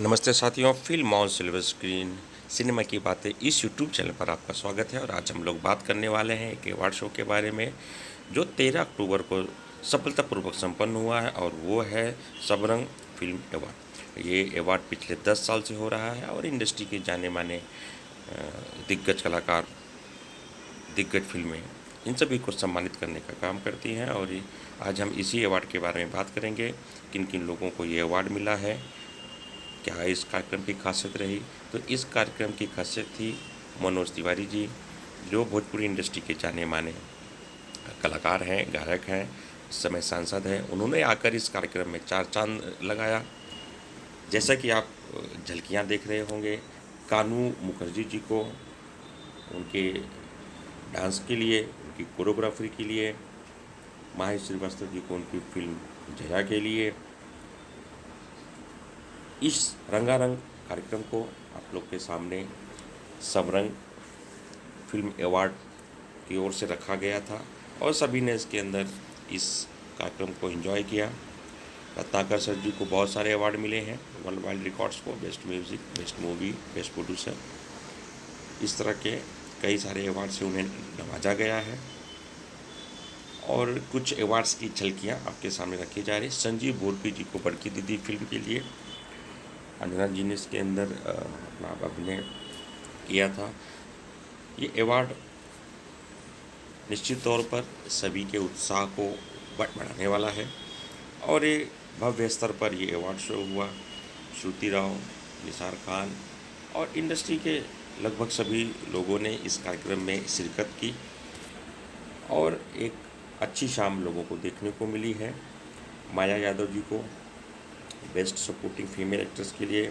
नमस्ते साथियों, film on silver screen cinema की बातें इस यूट्यूब चैनल पर आपका स्वागत है। और आज हम लोग बात करने वाले हैं एक अवार्ड शो के बारे में जो 13 अक्टूबर को सफलतापूर्वक संपन्न हुआ है, और वो है सबरंग फिल्म अवार्ड। ये अवार्ड पिछले 10 साल से हो रहा है और इंडस्ट्री के जाने माने दिग्गज कलाकार, दिग्गज फिल्में, इन सभी को सम्मानित करने का काम करती हैं। और आज हम इसी अवार्ड के बारे में बात करेंगे, किन किन लोगों को ये अवार्ड मिला है, क्या इस कार्यक्रम की खासियत रही। तो इस कार्यक्रम की खासियत थी मनोज तिवारी जी, जो भोजपुरी इंडस्ट्री के जाने माने कलाकार हैं, गायक हैं, इस समय सांसद हैं। उन्होंने आकर इस कार्यक्रम में चार चांद लगाया। जैसा कि आप झलकियां देख रहे होंगे, कानू मुखर्जी जी को उनके डांस के लिए, उनकी कोरियोग्राफी के लिए, माही श्रीवास्तव जी को उनकी फिल्म जया के लिए, इस रंगारंग कार्यक्रम को आप लोग के सामने सबरंग फिल्म अवार्ड की ओर से रखा गया था और सभी ने इसके अंदर इस कार्यक्रम को एंजॉय किया। रत्नाकर सर जी को बहुत सारे अवार्ड मिले हैं, वर्ल्ड वाइड रिकॉर्ड्स को, best music, best movie, best producer, इस तरह के कई सारे अवार्ड से उन्हें नवाजा गया है। और कुछ अवार्ड्स की झलकियाँ आपके सामने रखी जा रही। संजीव बोरपी जी को बड़की दीदी फिल्म के लिए, अंजना जी ने इसके अंदर अपना अभिनय किया था। ये अवार्ड निश्चित तौर पर सभी के उत्साह को बढ़ाने वाला है और ये भव्य स्तर पर ये अवार्ड शो हुआ। श्रुति राव, निसार खान और इंडस्ट्री के लगभग सभी लोगों ने इस कार्यक्रम में शिरकत की और एक अच्छी शाम लोगों को देखने को मिली है। माया यादव जी को बेस्ट सपोर्टिंग फीमेल एक्ट्रेस के लिए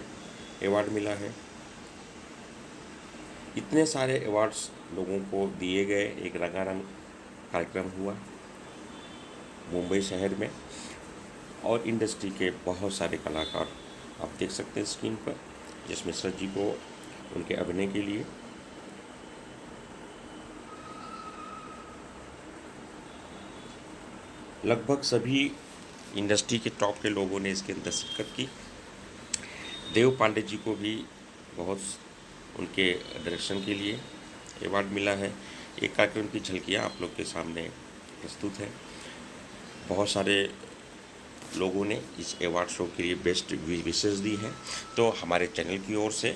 अवार्ड मिला है। इतने सारे अवार्ड्स लोगों को दिए गए, एक रंगारंग कार्यक्रम हुआ मुंबई शहर में और इंडस्ट्री के बहुत सारे कलाकार आप देख सकते हैं स्क्रीन पर। यश मिश्रा जी को उनके अभिनय के लिए, लगभग सभी इंडस्ट्री के टॉप के लोगों ने इसके अंदर शिरकत की। देव पांडे जी को भी बहुत उनके डायरेक्शन के लिए अवार्ड मिला है। एक कार्यक्रम की झलकियाँ आप लोग के सामने प्रस्तुत है। बहुत सारे लोगों ने इस अवार्ड शो के लिए बेस्ट विशेष दी हैं। तो हमारे चैनल की ओर से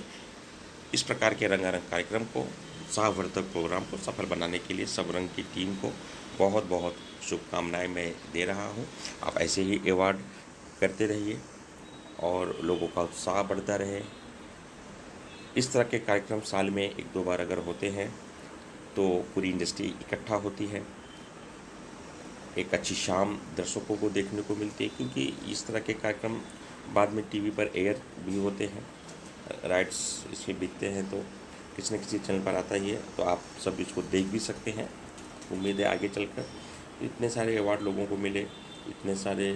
इस प्रकार के रंगारंग कार्यक्रम को, उत्साहवर्धक प्रोग्राम को सफल बनाने के लिए सबरंग की टीम को बहुत बहुत शुभकामनाएं मैं दे रहा हूं। आप ऐसे ही अवार्ड करते रहिए और लोगों का उत्साह बढ़ता रहे। इस तरह के कार्यक्रम साल में एक दो बार अगर होते हैं तो पूरी इंडस्ट्री इकट्ठा होती है, एक अच्छी शाम दर्शकों को देखने को मिलती है, क्योंकि इस तरह के कार्यक्रम बाद में टीवी पर एयर भी होते हैं, राइट्स इसमें बिकते हैं, तो किसी न किसी चैनल पर आता ही है, तो आप सब इसको देख भी सकते हैं। उम्मीद है आगे चलकर इतने सारे अवार्ड लोगों को मिले, इतने सारे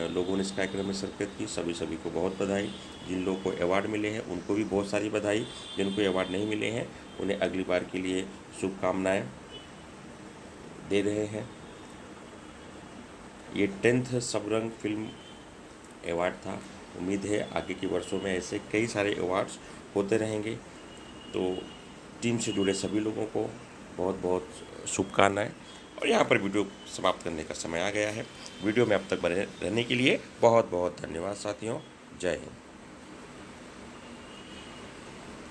लोगों ने इस कार्यक्रम में शिरकत की, सभी को बहुत बधाई। जिन लोगों को अवार्ड मिले हैं उनको भी बहुत सारी बधाई, जिनको अवार्ड नहीं मिले हैं उन्हें अगली बार के लिए शुभकामनाएँ दे रहे हैं। ये 10th सबरंग फिल्म अवार्ड था। उम्मीद है आगे के वर्षों में ऐसे कई सारे अवार्ड्स होते रहेंगे। तो टीम से जुड़े सभी लोगों को बहुत बहुत शुभकामनाएं। और यहाँ पर वीडियो समाप्त करने का समय आ गया है। वीडियो में अब तक बने रहने के लिए बहुत बहुत धन्यवाद साथियों। जय हिंद।